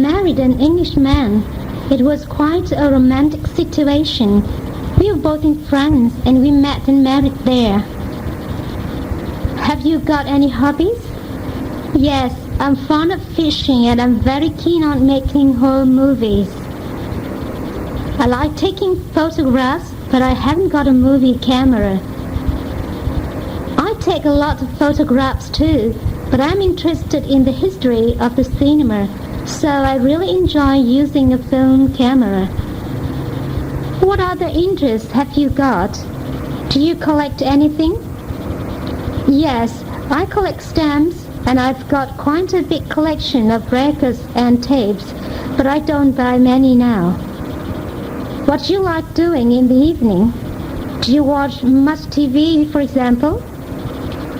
married an Englishman. It was quite a romantic situation. We were both in France and we met and married there. Have you got any hobbies? Yes, I'm fond of fishing and I'm very keen on making home movies. I like taking photographs, but I haven't got a movie camera. I take a lot of photographs too, but I'm interested in the history of the cinema, so I really enjoy using a film camera. What other interests have you got? Do you collect anything? Yes, I collect stamps, and I've got quite a big collection of records and tapes, but I don't buy many now. What do you like doing in the evening? Do you watch much TV, for example?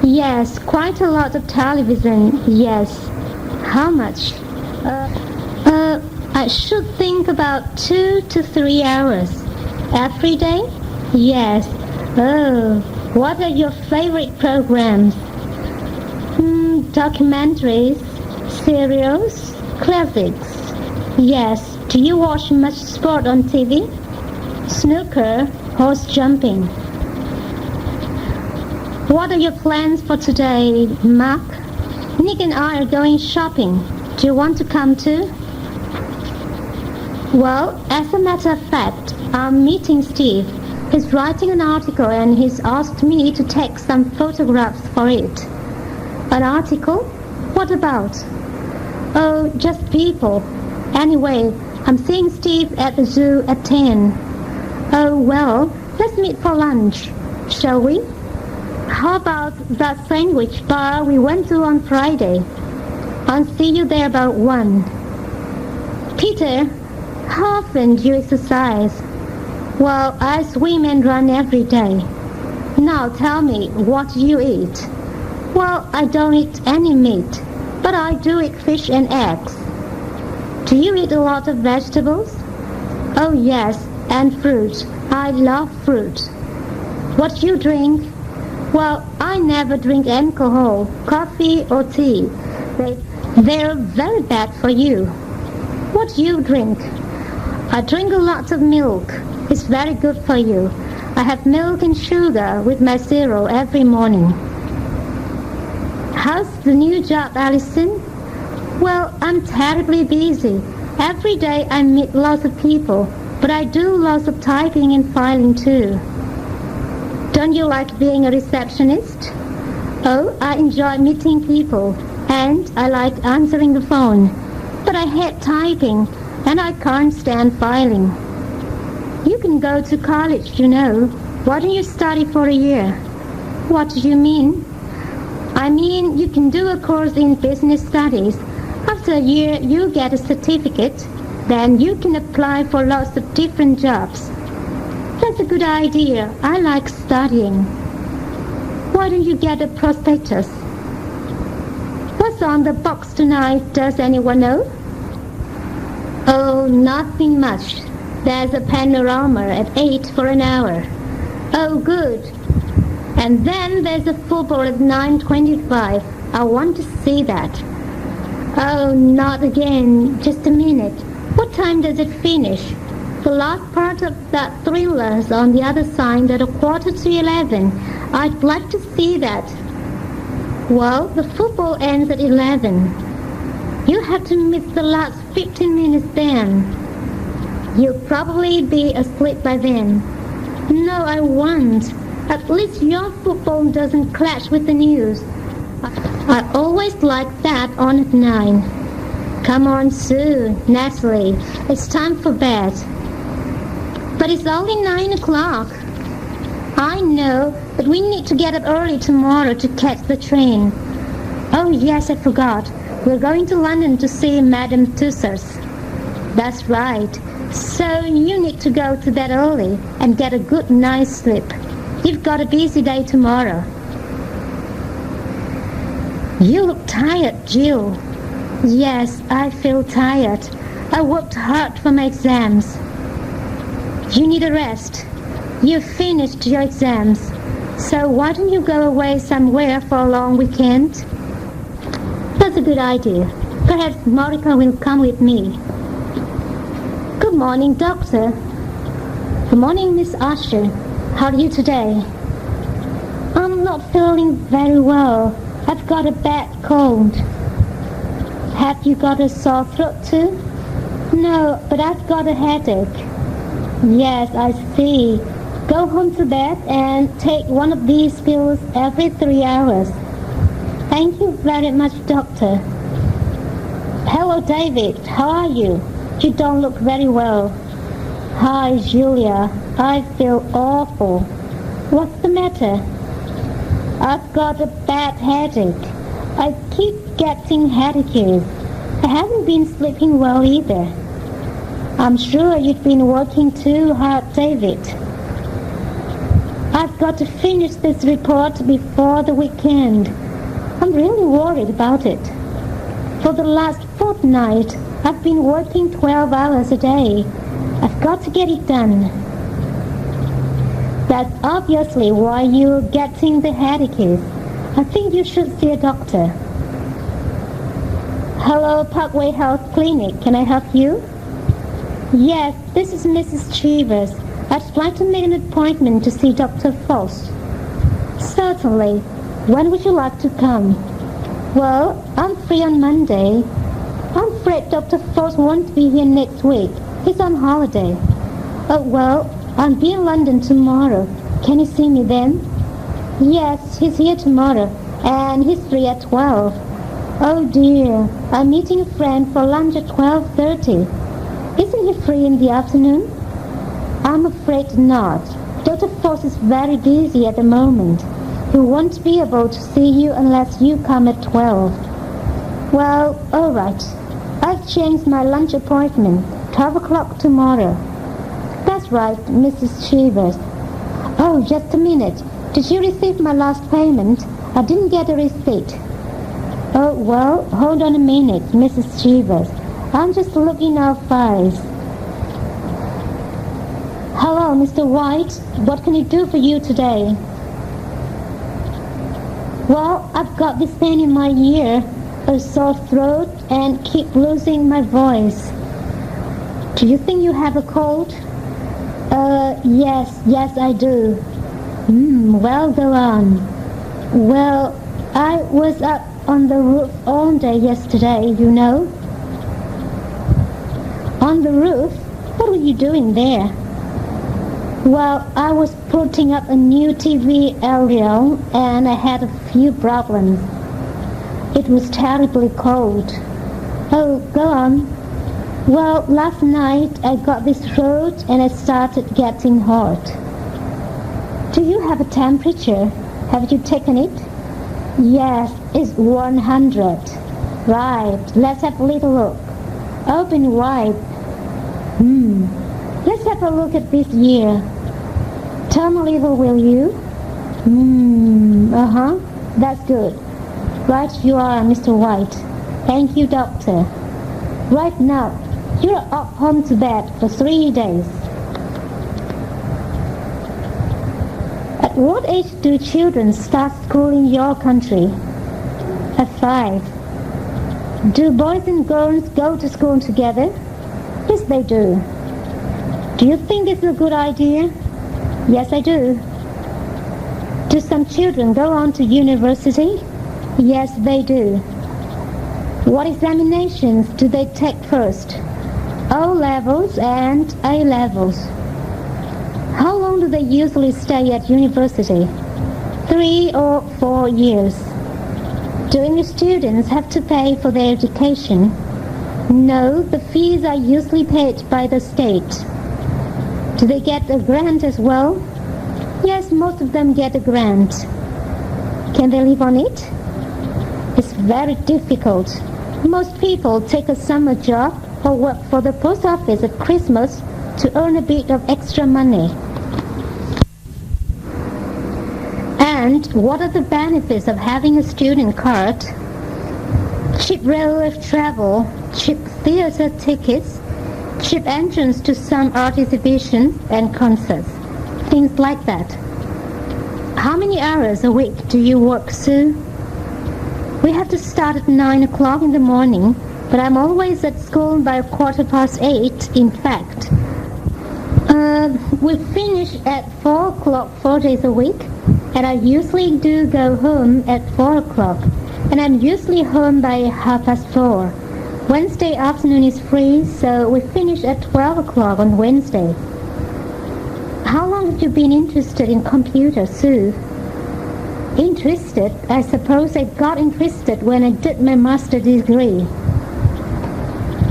Yes, quite a lot of television, yes. How much? I should think about 2 to 3 hours. Every day? Yes. Oh, what are your favorite programs? Documentaries, serials, classics. Yes. Do you watch much sport on TV? Snooker, horse jumping. What are your plans for today, Mark? Nick and I are going shopping. Do you want to come too? Well, as a matter of fact, I'm meeting Steve. He's writing an article and he's asked me to take some photographs for it. An article? What about? Oh, just people. Anyway, I'm seeing Steve at the zoo at 10. Oh, well, let's meet for lunch, shall we? How about that sandwich bar we went to on Friday? I'll see you there about 1. Peter, how often do you exercise? Well, I swim and run every day. Now tell me, what do you eat? Well, I don't eat any meat, but I do eat fish and eggs. Do you eat a lot of vegetables? Oh yes, and fruit. I love fruit. What do you drink? Well, I never drink alcohol, coffee or tea. They're very bad for you. What do you drink? I drink a lot of milk. It's very good for you. I have milk and sugar with my cereal every morning. How's the new job, Alison? Well, I'm terribly busy. Every day I meet lots of people, but I do lots of typing and filing too. Don't you like being a receptionist? Oh, I enjoy meeting people, and I like answering the phone. But I hate typing, and I can't stand filing. You can go to college, you know. Why don't you study for a year? What do you mean? I mean, you can do a course in business studies. After a year, you get a certificate. Then you can apply for lots of different jobs. That's a good idea. I like studying. Why don't you get a prospectus? What's on the box tonight? Does anyone know? Oh, nothing much. There's a panorama at 8 for an hour. Oh, good. And then there's a football at 9:25. I want to see that. Oh, not again. Just a minute. What time does it finish? The last part of that thriller's on the other side at 11:15. I'd like to see that. Well, the football ends at 11. You have to miss the last 15 minutes then. You'll probably be asleep by then. No, I won't. At least your football doesn't clash with the news. I always like that on at 9. Come on, Sue, Natalie. It's time for bed. But it's only 9 o'clock. I know, but we need to get up early tomorrow to catch the train. Oh, yes, I forgot. We're going to London to see Madame Tussauds. That's right. So you need to go to bed early and get a good night's sleep. You've got a busy day tomorrow. You look tired, Jill. Yes, I feel tired. I worked hard for my exams. You need a rest. You've finished your exams. So why don't you go away somewhere for a long weekend? That's a good idea. Perhaps Morika will come with me. Good morning, Doctor. Good morning, Miss Usher. How are you today? I'm not feeling very well. I've got a bad cold. Have you got a sore throat too? No, but I've got a headache. Yes, I see. Go home to bed and take one of these pills every 3 hours. Thank you very much, Doctor. Hello, David. How are you? You don't look very well. Hi, Julia. I feel awful. What's the matter? I've got a bad headache. I keep getting headaches. I haven't been sleeping well either. I'm sure you've been working too hard, David. I've got to finish this report before the weekend. I'm really worried about it. For the last fortnight, I've been working 12 hours a day. I've got to get it done. That's obviously why you're getting the headaches. I think you should see a doctor. Hello, Parkway Health Clinic. Can I help you? Yes, this is Mrs. Cheevers. I'd like to make an appointment to see Dr. Faust. Certainly. When would you like to come? Well, I'm free on Monday. I'm afraid Dr. Faust won't be here next week. He's on holiday. Oh, well, I'll be in London tomorrow. Can you see me then? Yes, he's here tomorrow, and he's free at 12. Oh dear, I'm meeting a friend for lunch at 12:30. Isn't he free in the afternoon? I'm afraid not. Dr. Faust is very busy at the moment. He won't be able to see you unless you come at 12. Well, all right. I've changed my lunch appointment. 12 o'clock tomorrow. That's right, Mrs. Cheevers. Oh, just a minute. Did you receive my last payment? I didn't get a receipt. Oh, well, hold on a minute, Mrs. Cheevers. I'm just looking our files. Hello, Mr. White. What can I do for you today? Well, I've got this pain in my ear, a sore throat, and keep losing my voice. Do you think you have a cold? Yes, I do. Well, go on. Well, I was up on the roof all day yesterday, you know. On the roof? What were you doing there? Well, I was putting up a new TV aerial and I had a few problems. It was terribly cold. Oh, go on. Well, last night I got this throat and I started getting hot. Do you have a temperature? Have you taken it? Yes, it's 100. Right, let's have a little look. Open wide. Let's have a look at this ear. Turn a little, will you? That's good. Right you are, Mr. White. Thank you, doctor. Right now, you're up home to bed for 3 days. At what age do children start school in your country? At 5. Do boys and girls go to school together? Yes, they do. Do you think this is a good idea? Yes, I do. Do some children go on to university? Yes, they do. What examinations do they take first? O levels and A levels. How long do they usually stay at university? 3 or 4 years. Do English students have to pay for their education? No, the fees are usually paid by the state. Do they get a grant as well? Yes, most of them get a grant. Can they live on it? It's very difficult. Most people take a summer job or work for the post office at Christmas to earn a bit of extra money. And what are the benefits of having a student card? Cheap railway travel, cheap theater tickets, cheap entrance to some art exhibitions and concerts, things like that. How many hours a week do you work, Sue? We have to start at 9 o'clock in the morning but I'm always at school by 8:15, in fact. We finish at 4 o'clock 4 days a week, and I usually do go home at 4 o'clock, and I'm usually home by 4:30. Wednesday afternoon is free, so we finish at 12 o'clock on Wednesday. How long have you been interested in computers, Sue? Interested? I suppose I got interested when I did my master's degree.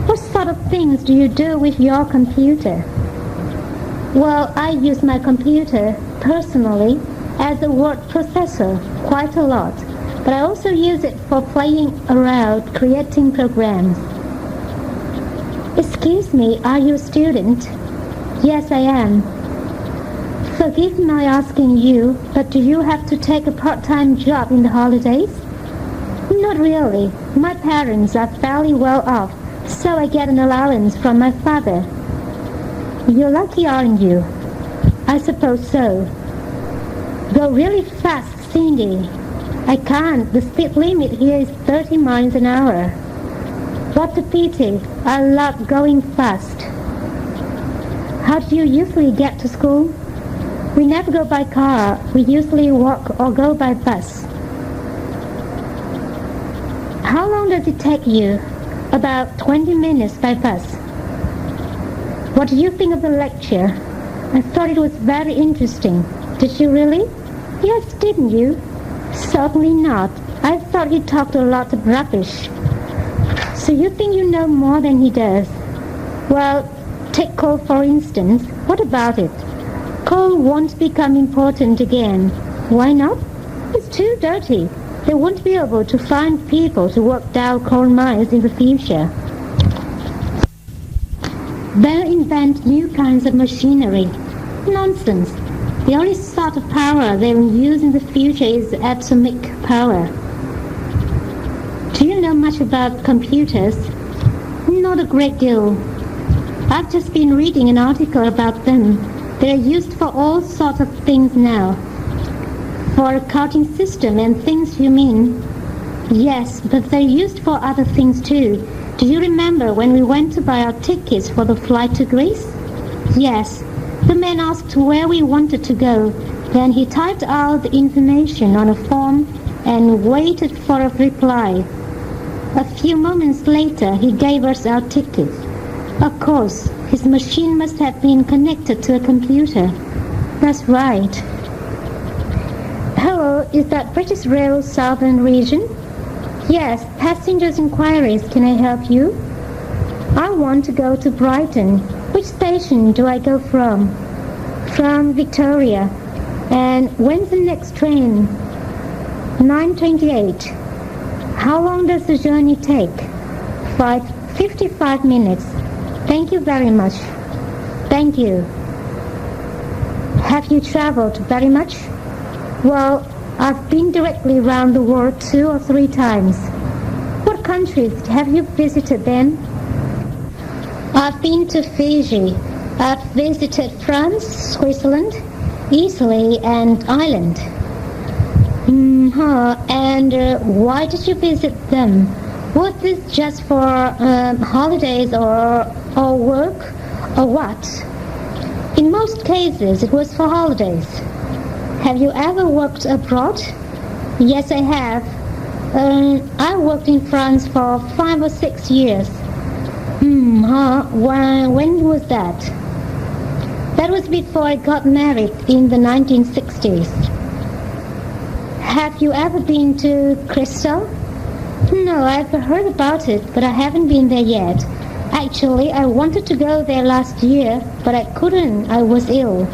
What sort of things do you do with your computer? Well, I use my computer, personally, as a word processor quite a lot, but I also use it for playing around, creating programs. Excuse me, are you a student? Yes, I am. Forgive my asking you, but do you have to take a part-time job in the holidays? Not really. My parents are fairly well off, so I get an allowance from my father. You're lucky, aren't you? I suppose so. Go really fast, Cindy. I can't. The speed limit here is 30 miles an hour. What a pity. I love going fast. How do you usually get to school? We never go by car. We usually walk or go by bus. How long does it take you? About 20 minutes by bus. What do you think of the lecture? I thought it was very interesting. Did you really? Yes, didn't you? Certainly not. I thought he talked a lot of rubbish. So you think you know more than he does? Well, take coal for instance. What about it? Coal won't become important again. Why not? It's too dirty. They won't be able to find people to work down coal mines in the future. They'll invent new kinds of machinery. Nonsense. The only sort of power they will use in the future is atomic power. Do you know much about computers? Not a great deal. I've just been reading an article about them. They're used for all sorts of things now. For a counting system and things, you mean? Yes, but they're used for other things too. Do you remember when we went to buy our tickets for the flight to Greece? Yes. The man asked where we wanted to go. Then he typed out the information on a form and waited for a reply. A few moments later, he gave us our tickets. Of course, his machine must have been connected to a computer. That's right. Hello, is that British Rail Southern Region? Yes, passengers inquiries. Can I help you? I want to go to Brighton. Which station do I go from? From Victoria. And when's the next train? 9:28. How long does the journey take? 55 minutes. Thank you very much. Thank you. Have you traveled very much? Well, I've been directly around the world 2 or 3 times. What countries have you visited then? I've been to Fiji. I've visited France, Switzerland, Italy, and Ireland. And why did you visit them? Was this just for holidays or work or what? In most cases, it was for holidays. Have you ever worked abroad? Yes, I have. I worked in France for 5 or 6 years. When was that? That was before I got married in the 1960s. Have you ever been to Crystal? No, I've heard about it, but I haven't been there yet. Actually, I wanted to go there last year, but I couldn't. I was ill.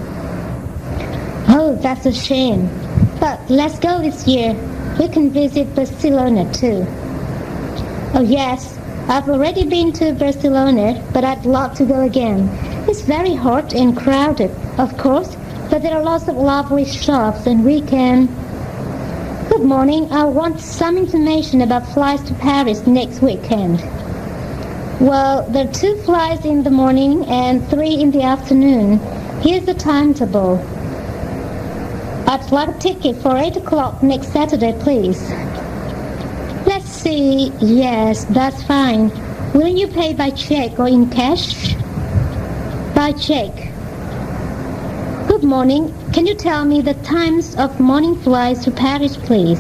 Oh, that's a shame. But let's go this year. We can visit Barcelona too. Oh yes, I've already been to Barcelona, but I'd love to go again. It's very hot and crowded, of course, but there are lots of lovely shops and we can... Good morning. I want some information about flights to Paris next weekend. Well, there are 2 flights in the morning and 3 in the afternoon. Here's the timetable. I'd like a ticket for 8 o'clock next Saturday, please. Let's see. Yes, that's fine. Will you pay by check or in cash? By check. Good morning. Can you tell me the times of morning flights to Paris, please?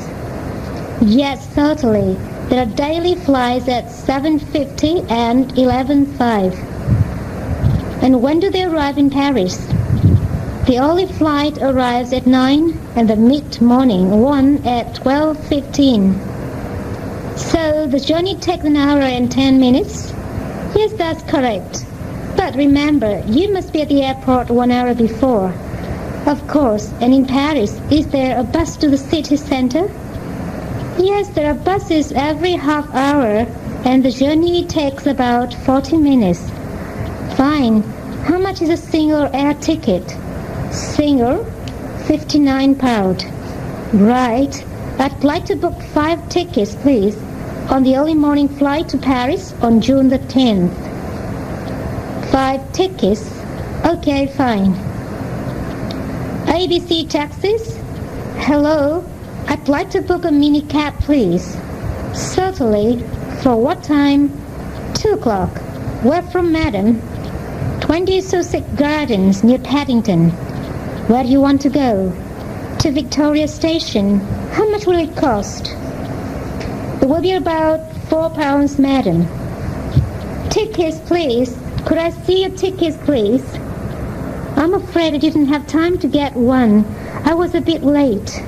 Yes, certainly. There are daily flights at 7:50 and 11:05. And when do they arrive in Paris? The early flight arrives at 9 and the mid-morning one at 12:15. So the journey takes an hour and 10 minutes? Yes, that's correct. But remember, you must be at the airport 1 hour before. Of course. And in Paris, is there a bus to the city center? Yes, there are buses every half hour, and the journey takes about 40 minutes. Fine. How much is a single air ticket? Single? £59. Right. I'd like to book 5 tickets, please, on the early morning flight to Paris on June the 10th. 5 tickets? Okay, fine. ABC Taxis? Hello? I'd like to book a mini cab, please. Certainly. For what time? 2 o'clock. Where from, madam? 20 Sussex Gardens, near Paddington. Where do you want to go? To Victoria Station. How much will it cost? It will be about £4, madam. Tickets, please. Could I see your tickets, please? I'm afraid I didn't have time to get one. I was a bit late.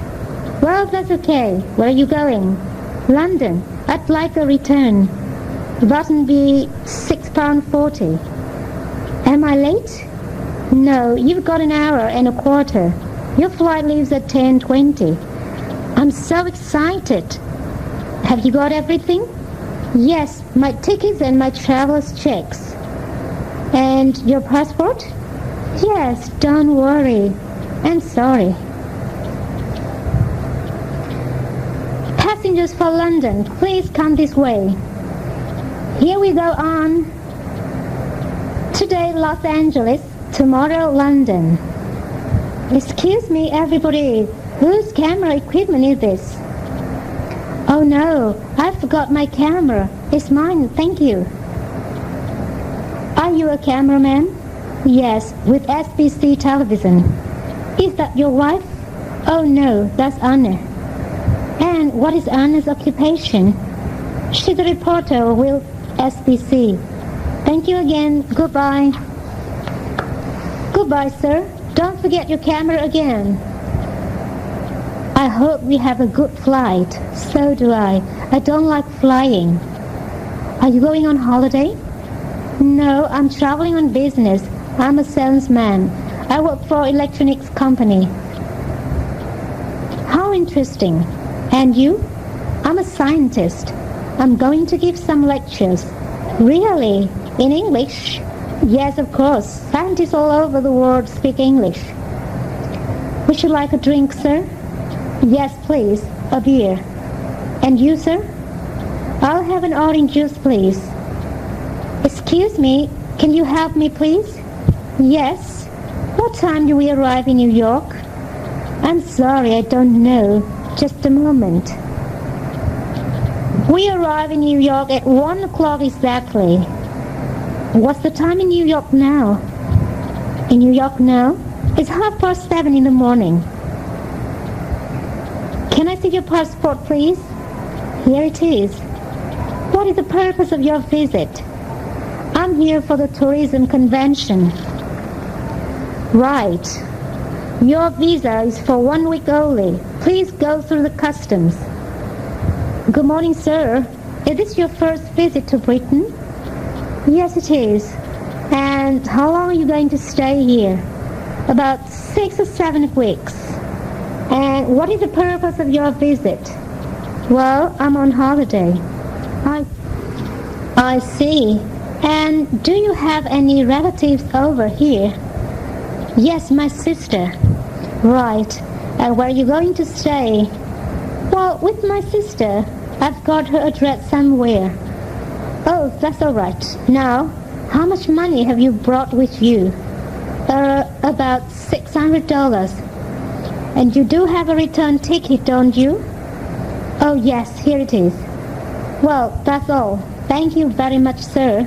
Well, that's okay. Where are you going? London. I'd like a return. That'll be £6.40. Am I late? No, you've got an hour and a quarter. Your flight leaves at 10:20. I'm so excited. Have you got everything? Yes, my tickets and my traveler's checks. And your passport? Yes, don't worry. I'm sorry. Passengers for London, please come this way. Here we go on. Today, Los Angeles. Tomorrow, London. Excuse me, everybody. Whose camera equipment is this? Oh no, I forgot my camera. It's mine, thank you. Are you a cameraman? Yes, with SBC television. Is that your wife? Oh no, that's Anna. And what is Anna's occupation? She's a reporter with SBC. Thank you again. Goodbye. Goodbye, sir. Don't forget your camera again. I hope we have a good flight. So do I. I don't like flying. Are you going on holiday? No, I'm traveling on business. I'm a salesman. I work for an electronics company. How interesting. And you? I'm a scientist. I'm going to give some lectures. Really? In English? Yes, of course. Scientists all over the world speak English. Would you like a drink, sir? Yes, please. A beer. And you, sir? I'll have an orange juice, please. Excuse me, can you help me, please? Yes. What time do we arrive in New York? I'm sorry, I don't know. Just a moment. We arrive in New York at 1 o'clock exactly. What's the time in New York now? In New York now? It's 7:30 in the morning. Can I see your passport, please? Here it is. What is the purpose of your visit? I'm here for the tourism convention. Right. Your visa is for 1 week only. Please go through the customs. Good morning, sir. Is this your first visit to Britain? Yes, it is. And how long are you going to stay here? About 6 or 7 weeks. And what is the purpose of your visit? Well, I'm on holiday. I see. And do you have any relatives over here? Yes, my sister. Right. And where are you going to stay? Well, with my sister. I've got her address somewhere. Oh, that's all right. Now, how much money have you brought with you? About $600. And you do have a return ticket, don't you? Oh, yes, here it is. Well, that's all. Thank you very much, sir.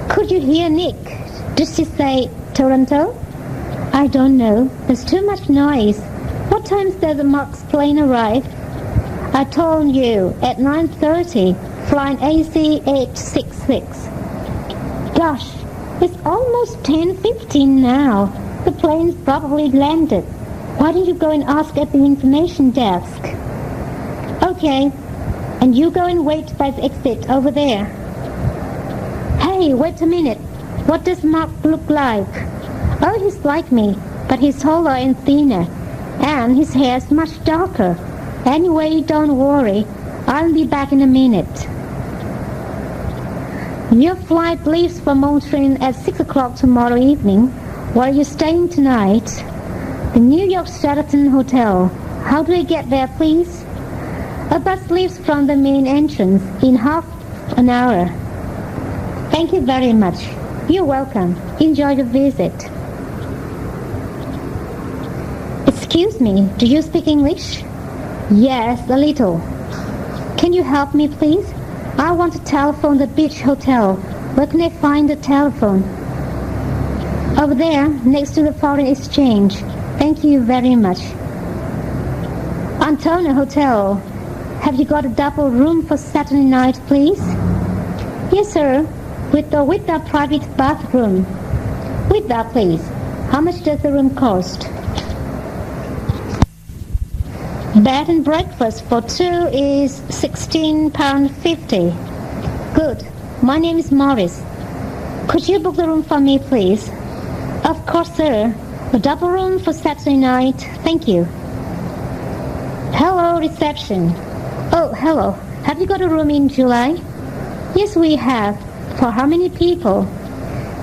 Could you hear Nick? Did she say Toronto? I don't know. There's too much noise. What time does the Mark's plane arrive? I told you, at 9:30, flying AC 866. Gosh, it's almost 10:15 now. The plane's probably landed. Why don't you go and ask at the information desk? Okay, and you go and wait by the exit over there. Hey, wait a minute. What does Mark look like? Oh, he's like me, but he's taller and thinner, and his hair's much darker. Anyway, don't worry. I'll be back in a minute. Your flight leaves for Montreal at 6 o'clock tomorrow evening. Where are you staying tonight? The New York Sheraton Hotel. How do I get there, please? A bus leaves from the main entrance in half an hour. Thank you very much. You're welcome. Enjoy the visit. Excuse me, do you speak English? Yes, a little. Can you help me, please? I want to telephone the beach hotel. Where can I find the telephone? Over there, next to the foreign exchange. Thank you very much. Antonia Hotel. Have you got a double room for Saturday night, please? Yes, sir. With the private bathroom. With that, please. How much does the room cost? Bed and breakfast for two is £16.50. Good. My name is Morris. Could you book the room for me, please? Of course, sir. A double room for Saturday night. Thank you. Hello, reception. Oh, hello. Have you got a room in July? Yes, we have. For how many people?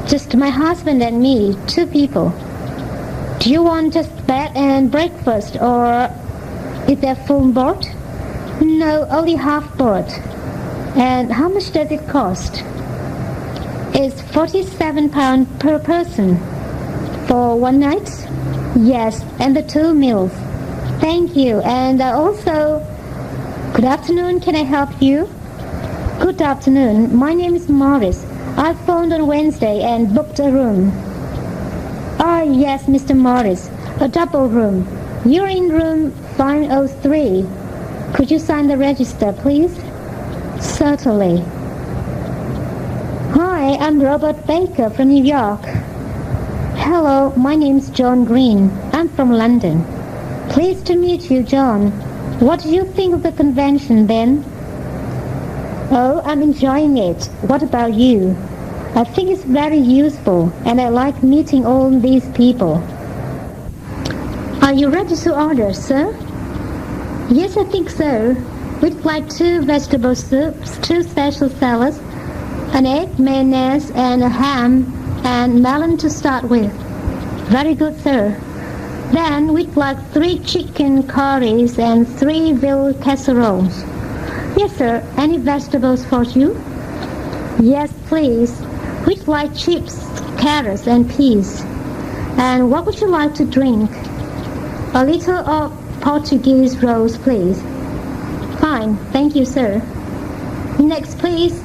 Just my husband and me, 2 people. Do you want just bed and breakfast, or is there full board? No, only half board. And how much does it cost? It's £47 per person. For one night? Yes, and the 2 meals. Thank you. And also, good afternoon, can I help you? Good afternoon, my name is Morris. I phoned on Wednesday and booked a room. Ah, yes, Mr. Morris, a double room. You're in room 503. Could you sign the register, please? Certainly. Hi, I'm Robert Baker from New York. Hello, my name's John Green. I'm from London. Pleased to meet you, John. What do you think of the convention, then? Oh, I'm enjoying it. What about you? I think it's very useful, and I like meeting all these people. Are you ready to order, sir? Yes, I think so. We'd like 2 vegetable soups, 2 special salads, an egg, mayonnaise, and a ham, and melon to start with. Very good, sir. Then we'd like 3 chicken curries and 3 veal casseroles. Yes, sir. Any vegetables for you? Yes, please. We'd like chips, carrots, and peas. And what would you like to drink? A little of Portuguese rose, please. Fine. Thank you, sir. Next, please.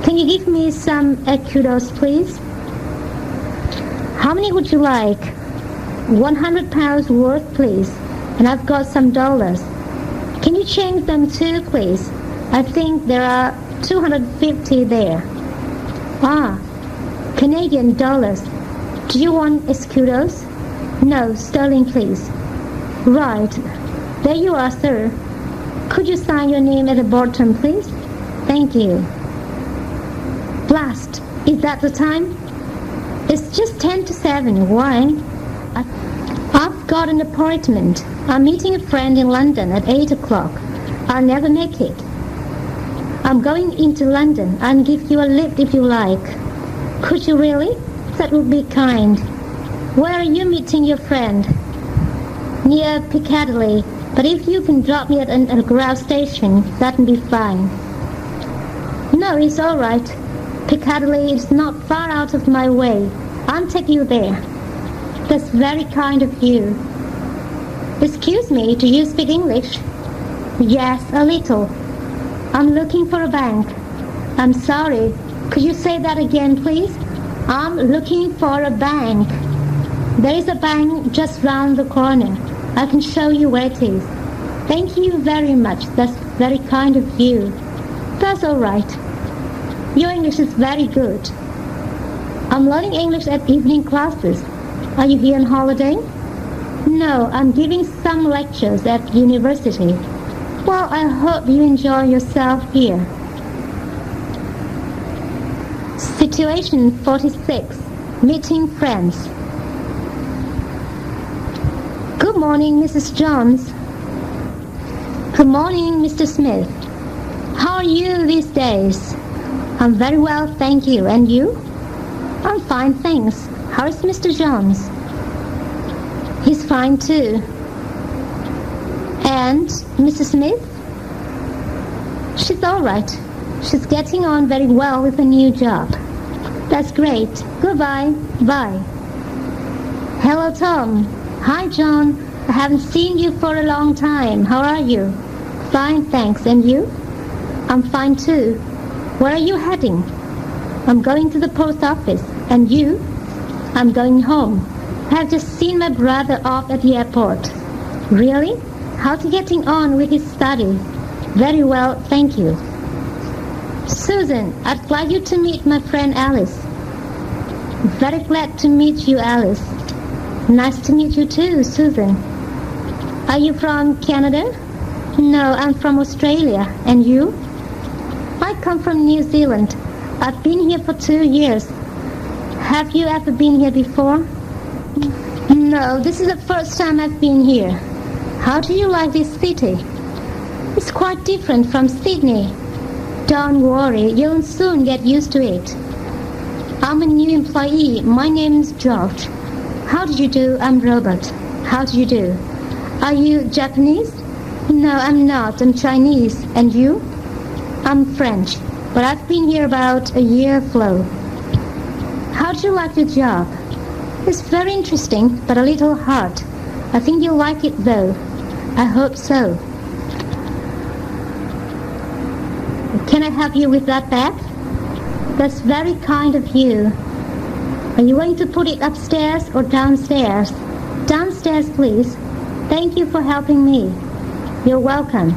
Can you give me some kudos, please? How many would you like? £100 worth, please. And I've got some dollars. Can you change them too, please? I think there are 250 there. Ah, Canadian dollars. Do you want escudos? No, sterling, please. Right. There you are, sir. Could you sign your name at the bottom, please? Thank you. Blast. Is that the time? It's just 10 to 7. Why? I've got an appointment. I'm meeting a friend in London at 8 o'clock. I'll never make it. I'm going into London. I'll give you a lift if you like. Could you really? That would be kind. Where are you meeting your friend? Near Piccadilly. But if you can drop me at a ground station, that would be fine. No, it's all right. Piccadilly is not far out of my way. I'll take you there. That's very kind of you. Excuse me, do you speak English? Yes, a little. I'm looking for a bank. I'm sorry. Could you say that again, please? I'm looking for a bank. There is a bank just round the corner. I can show you where it is. Thank you very much. That's very kind of you. That's all right. Your English is very good. I'm learning English at evening classes. Are you here on holiday? No, I'm giving some lectures at university. Well, I hope you enjoy yourself here. Situation 46. Meeting friends. Good morning, Mrs. Jones. Good morning, Mr. Smith. How are you these days? I'm very well, thank you. And you? I'm fine, thanks. How is Mr. Jones? He's fine too. And Mrs. Smith? She's all right. She's getting on very well with a new job. That's great. Goodbye. Bye. Hello, Tom. Hi, John. I haven't seen you for a long time. How are you? Fine, thanks. And you? I'm fine too. Where are you heading? I'm going to the post office. And you? I'm going home. I have just seen my brother off at the airport. Really? How's he getting on with his study? Very well, thank you. Susan, I'd like you to meet my friend Alice. Very glad to meet you, Alice. Nice to meet you too, Susan. Are you from Canada? No, I'm from Australia. And you? I come from New Zealand. I've been here for 2 years. Have you ever been here before? No, this is the first time I've been here. How do you like this city? It's quite different from Sydney. Don't worry, you'll soon get used to it. I'm a new employee. My name's George. How do you do? I'm Robert. How do you do? Are you Japanese? No, I'm not. I'm Chinese. And you? I'm French, but I've been here about a year flow. How do you like your job? It's very interesting, but a little hard. I think you'll like it though. I hope so. Can I help you with that bag? That's very kind of you. Are you going to put it upstairs or downstairs? Downstairs, please. Thank you for helping me. You're welcome.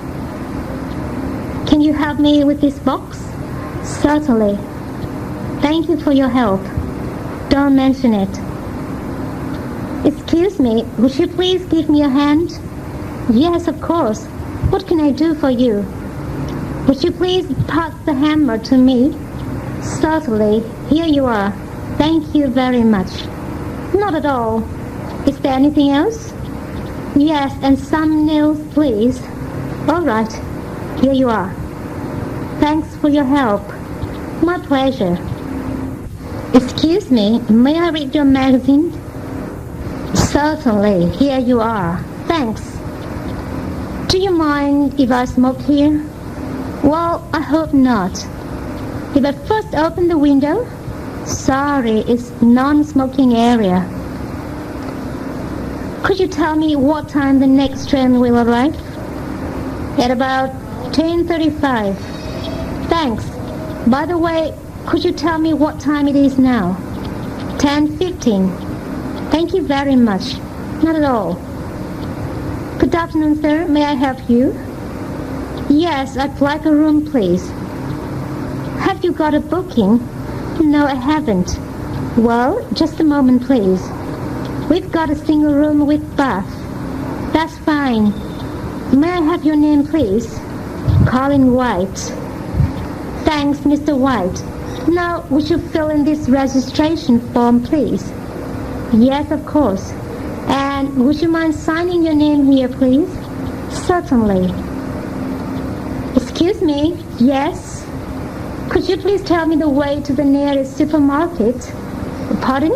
Can you help me with this box? Certainly. Thank you for your help. Don't mention it. Excuse me, would you please give me a hand? Yes, of course. What can I do for you? Would you please pass the hammer to me? Certainly. Here you are. Thank you very much. Not at all. Is there anything else? Yes, and some nails, please. All right. Here you are. Thanks for your help. My pleasure. Excuse me, may I read your magazine? Certainly. Here you are. Thanks. Do you mind if I smoke here? Well, I hope not. If I first open the window? Sorry, it's non-smoking area. Could you tell me what time the next train will arrive? At about 10:35. Thanks. By the way, could you tell me what time it is now? 10:15. Thank you very much. Not at all. Good afternoon, sir. May I help you? Yes, I'd like a room, please. Have you got a booking? No, I haven't. Well, just a moment, please. We've got a single room with bath. That's fine. May I have your name, please? Colin White. Thanks, Mr. White. Now, would you fill in this registration form, please? Yes, of course. And would you mind signing your name here, please? Certainly. Excuse me? Yes? Could you please tell me the way to the nearest supermarket? Pardon?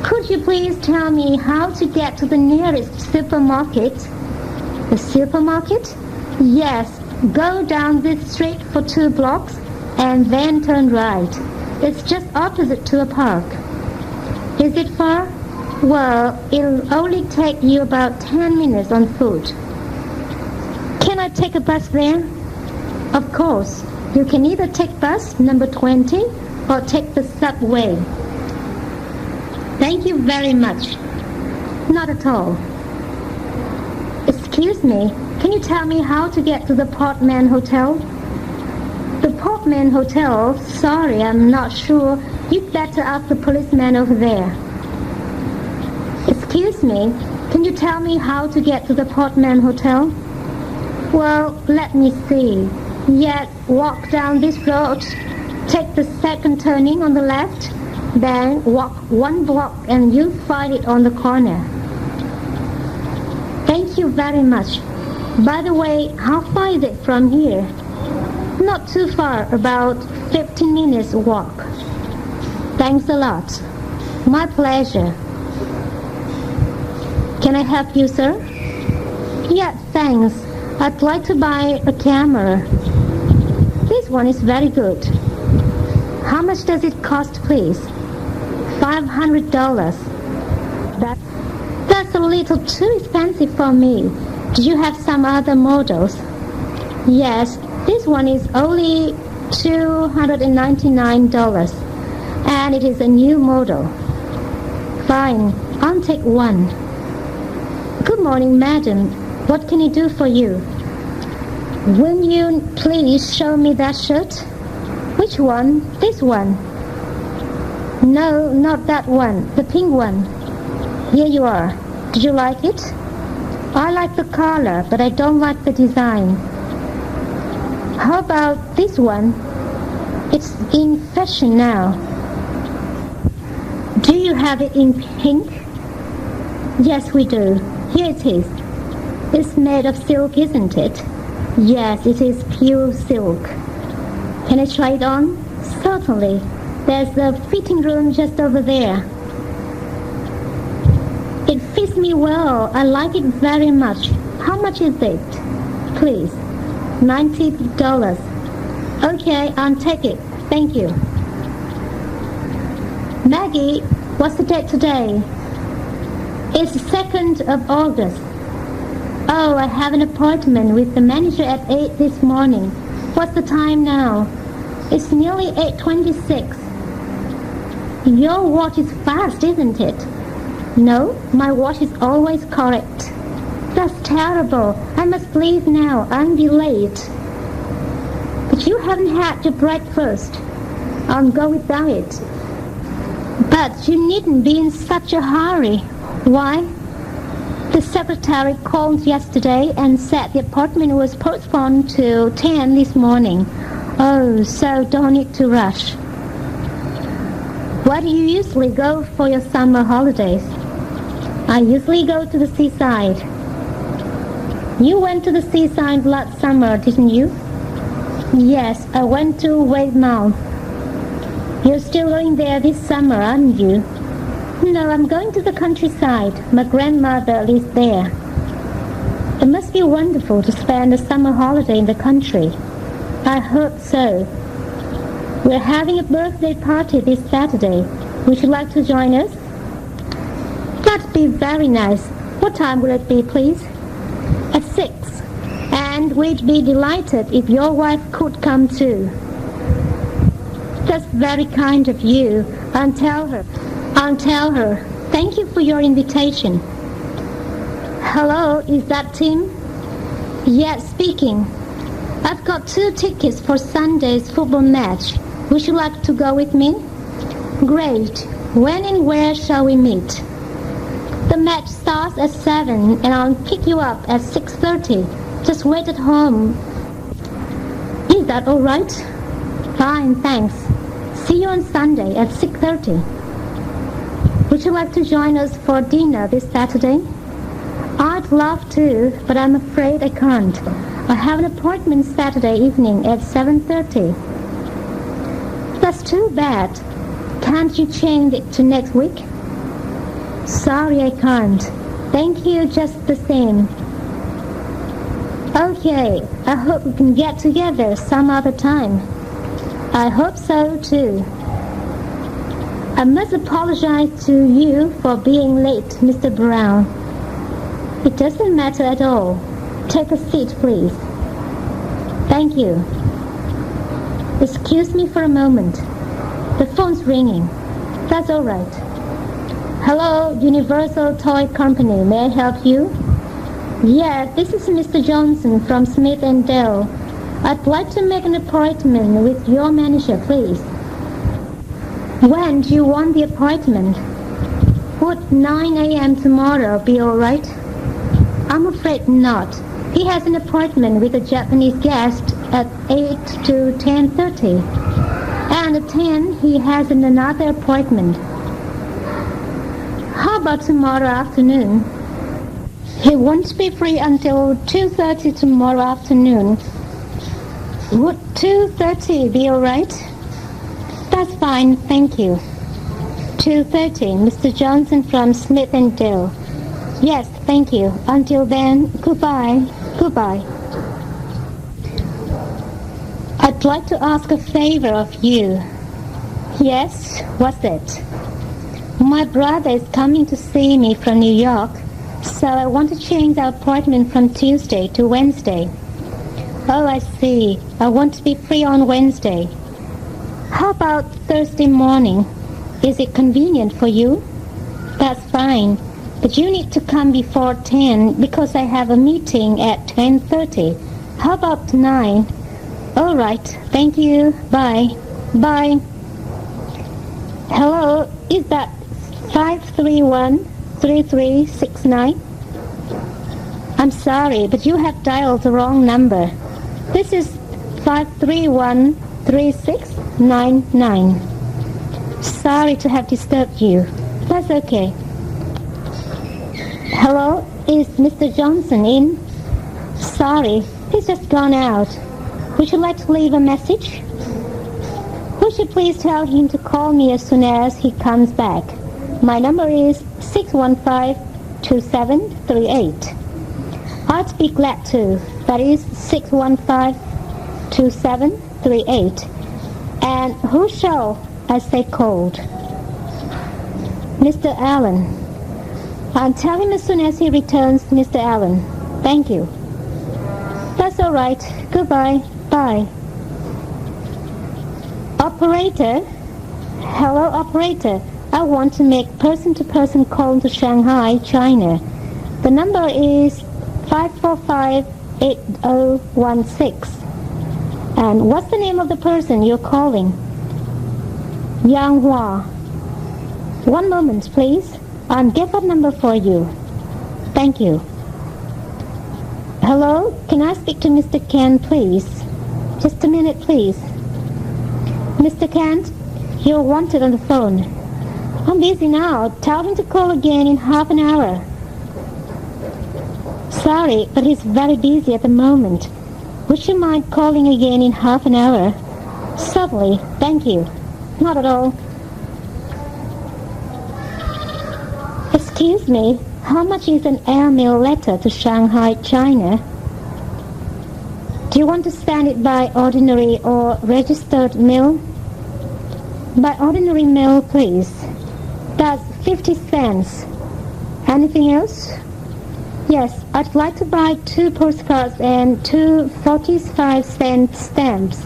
Could you please tell me how to get to the nearest supermarket? The supermarket? Yes. Go down this street for 2 blocks and then turn right. It's just opposite to a park. Is it far? Well, it'll only take you about 10 minutes on foot. Can I take a bus there? Of course, you can either take bus number 20 or take the subway. Thank you very much. Not at all. Excuse me, can you tell me how to get to the Portman Hotel? The Portman Hotel? Sorry, I'm not sure. You'd better ask the policeman over there. Excuse me, can you tell me how to get to the Portman Hotel? Well, let me see. Yes, walk down this road. Take the second turning on the left. Then walk 1 block and you'll find it on the corner. Thank you very much. By the way, how far is it from here? Not too far, about 15 minutes walk. Thanks a lot. My pleasure. Can I help you, sir? Yes, thanks. I'd like to buy a camera. This one is very good. How much does it cost, please? $500. That's a little too expensive for me. Do you have some other models? Yes, this one is only $299, and it is a new model. Fine, I'll take one. Good morning, madam. What can I do for you? Will you please show me that shirt? Which one? This one? No, not that one. The pink one. Here you are. Did you like it? I like the color, but I don't like the design. How about this one? It's in fashion now. Do you have it in pink? Yes, we do. Here it is. It's made of silk, isn't it? Yes, it is pure silk. Can I try it on? Certainly. There's a fitting room just over there. It fits me well. I like it very much. How much is it? Please. $90. Okay, I'll take it. Thank you. Maggie, what's the date today? It's the 2nd of August. Oh, I have an appointment with the manager at 8 this morning. What's the time now? It's nearly 8:26. Your watch is fast, isn't it? No, my watch is always correct. That's terrible. I must leave now. I'll be late. But you haven't had your breakfast. I'll go without it. But you needn't be in such a hurry. Why? The secretary called yesterday and said the appointment was postponed to 10 this morning. Oh, so don't need to rush. Where do you usually go for your summer holidays? I usually go to the seaside. You went to the seaside last summer, didn't you? Yes, I went to Weymouth. You're still going there this summer, aren't you? No, I'm going to the countryside. My grandmother lives there. It must be wonderful to spend a summer holiday in the country. I hope so. We're having a birthday party this Saturday. Would you like to join us? That'd be very nice. What time will it be, please? At 6. And we'd be delighted if your wife could come too. That's very kind of you. I'll tell her. Thank you for your invitation. Hello, is that Tim? Yes, speaking. I've got 2 tickets for Sunday's football match. Would you like to go with me? Great. When and where shall we meet? The match starts at 7 and I'll pick you up at 6:30. Just wait at home. Is that all right? Fine, thanks. See you on Sunday at 6:30. Would you like to join us for dinner this Saturday? I'd love to, but I'm afraid I can't. I have an appointment Saturday evening at 7:30. That's too bad. Can't you change it to next week? Sorry, I can't. Thank you just the same. Okay, I hope we can get together some other time. I hope so too. I must apologize to you for being late, Mr. Brown. It doesn't matter at all. Take a seat, please. Thank you. Excuse me for a moment. The phone's ringing. That's all right. Hello, Universal Toy Company. May I help you? Yeah, this is Mr. Johnson from Smith & Dell. I'd like to make an appointment with your manager, please. When do you want the appointment? Would 9 a.m. tomorrow be all right? I'm afraid not. He has an appointment with a Japanese guest at 8 to 10:30. And at 10, he has another appointment. How about tomorrow afternoon? He won't be free until 2:30 tomorrow afternoon. Would 2:30 be all right? That's fine, thank you. 2:30, Mr. Johnson from Smith & Dell. Yes, thank you. Until then, goodbye. Goodbye. I'd like to ask a favor of you. Yes, what's it? My brother is coming to see me from New York, so I want to change our appointment from Tuesday to Wednesday. Oh, I see. I want to be free on Wednesday. How about Thursday morning? Is it convenient for you? That's fine, but you need to come before 10 because I have a meeting at 10:30. How about 9? All right, thank you. Bye. Bye. Hello, is that 531-3369? I'm sorry, but you have dialed the wrong number. This is 531-3699. Sorry to have disturbed you. That's okay. Hello, is Mr. Johnson in? Sorry, he's just gone out. Would you like to leave a message? Would you please tell him to call me as soon as he comes back? My number is 615-2738. I'd be glad to. That is 615-2738. And who shall I say called? Mr. Allen. I'll tell him as soon as he returns, Mr. Allen. Thank you. That's all right. Goodbye. Bye. Operator? Hello, operator. I want to make person-to-person call to Shanghai, China. The number is 545-8016. And what's the name of the person you're calling? Yang Hua. One moment, please. I'll get that number for you. Thank you. Hello? Can I speak to Mr. Kent, please? Just a minute, please. Mr. Kent, you're wanted on the phone. I'm busy now. Tell him to call again in half an hour. Sorry, but he's very busy at the moment. Would you mind calling again in half an hour? Certainly, thank you. Not at all. Excuse me, how much is an airmail letter to Shanghai, China? Do you want to send it by ordinary or registered mail? By ordinary mail, please. That's 50 cents. Anything else? Yes, I'd like to buy 2 postcards and 2 45-cent stamps.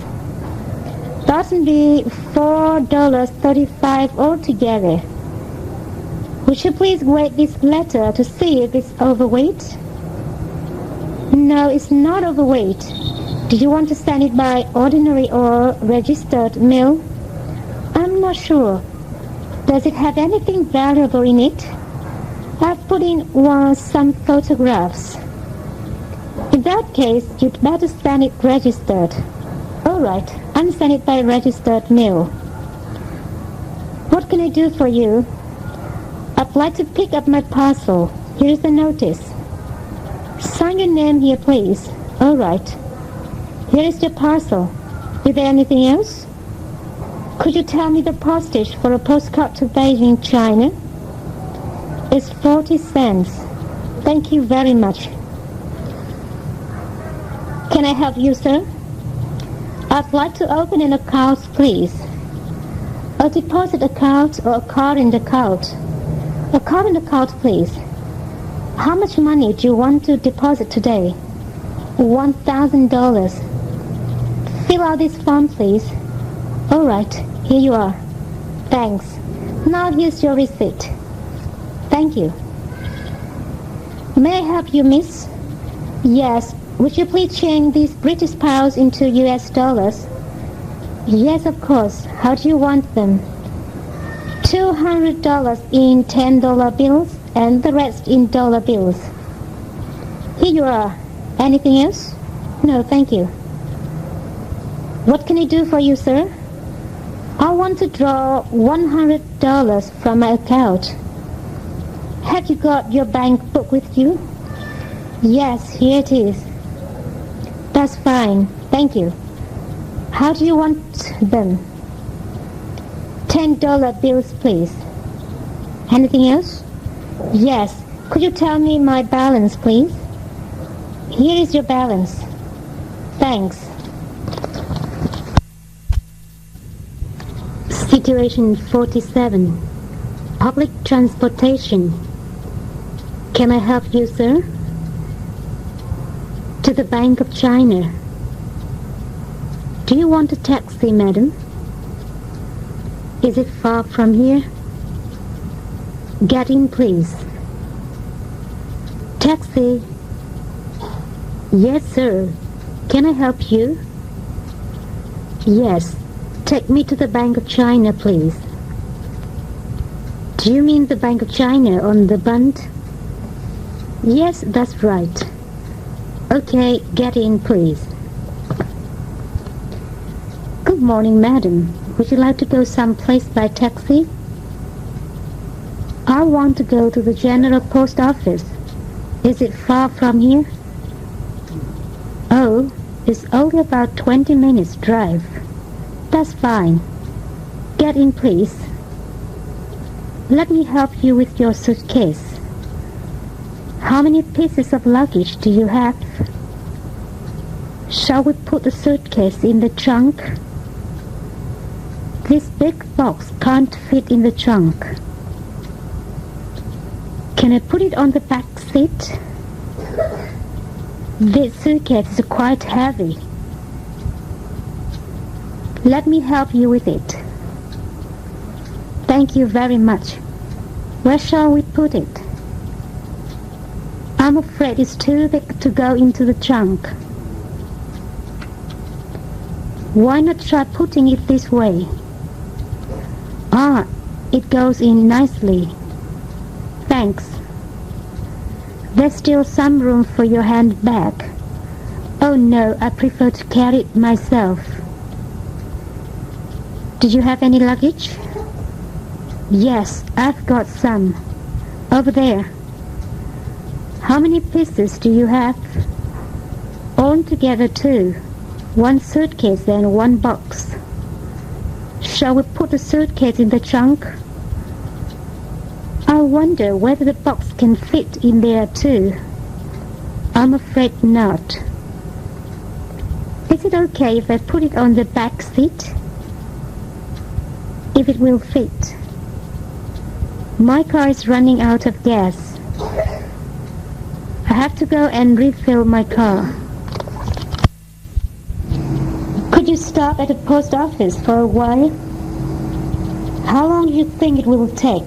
That'll be $4.35 altogether. Would you please weigh this letter to see if it's overweight? No, it's not overweight. Do you want to send it by ordinary or registered mail? I'm not sure. Does it have anything valuable in it? I've put in some photographs. In that case, you'd better send it registered. All right, I'll send it by registered mail. What can I do for you? I'd like to pick up my parcel. Here's the notice. Sign your name here, please. All right. Here is your parcel. Is there anything else? Could you tell me the postage for a postcard to Beijing, China? It's 40 cents. Thank you very much. Can I help you, sir? I'd like to open an account, please. A deposit account or a current account? A current account, please. How much money do you want to deposit today? $1,000. Fill out this form, please. All right, here you are. Thanks. Now here's your receipt. Thank you. May I help you, miss? Yes. Would you please change these British pounds into US dollars? Yes, of course. How do you want them? $200 in $10 bills and the rest in dollar bills. Here you are. Anything else? No, thank you. What can I do for you, sir? I want to draw $100 from my account. Have you got your bank book with you? Yes, here it is. That's fine. Thank you. How do you want them? $10 bills, please. Anything else? Yes. Could you tell me my balance, please? Here is your balance. Thanks. Situation 47. Public transportation. Can I help you, sir? To the Bank of China. Do you want a taxi, madam? Is it far from here? Get in, please. Taxi. Yes, sir. Can I help you? Yes. Take me to the Bank of China, please. Do you mean the Bank of China on the Bund? Yes, that's right. Okay, get in, please. Good morning, madam. Would you like to go someplace by taxi? I want to go to the General Post Office. Is it far from here? Oh, it's only about 20 minutes drive. That's fine. Get in, please. Let me help you with your suitcase. How many pieces of luggage do you have? Shall we put the suitcase in the trunk? This big box can't fit in the trunk. Can I put it on the back seat? This suitcase is quite heavy. Let me help you with it. Thank you very much. Where shall we put it? I'm afraid it's too big to go into the trunk. Why not try putting it this way? Ah, it goes in nicely. Thanks. There's still some room for your handbag. Oh no, I prefer to carry it myself. Did you have any luggage? Yes, I've got some. Over there. How many pieces do you have? Altogether 2. 1 suitcase and 1 box. Shall we put the suitcase in the trunk? I wonder whether the box can fit in there too. I'm afraid not. Is it okay if I put it on the back seat? If it will fit. My car is running out of gas. I have to go and refill my car. Could you stop at the post office for a while? How long do you think it will take?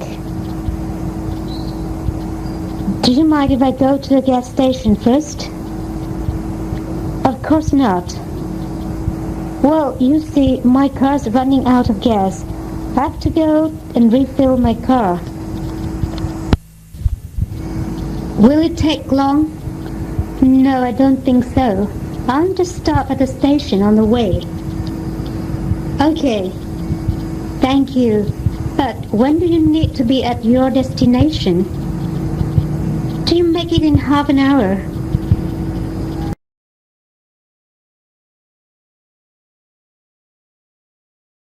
Do you mind if I go to the gas station first? Of course not. Well, you see, my car's running out of gas. I have to go and refill my car. Will it take long? No, I don't think so. I'll just stop at the station on the way. Okay. Thank you. But when do you need to be at your destination? Do you make it in half an hour?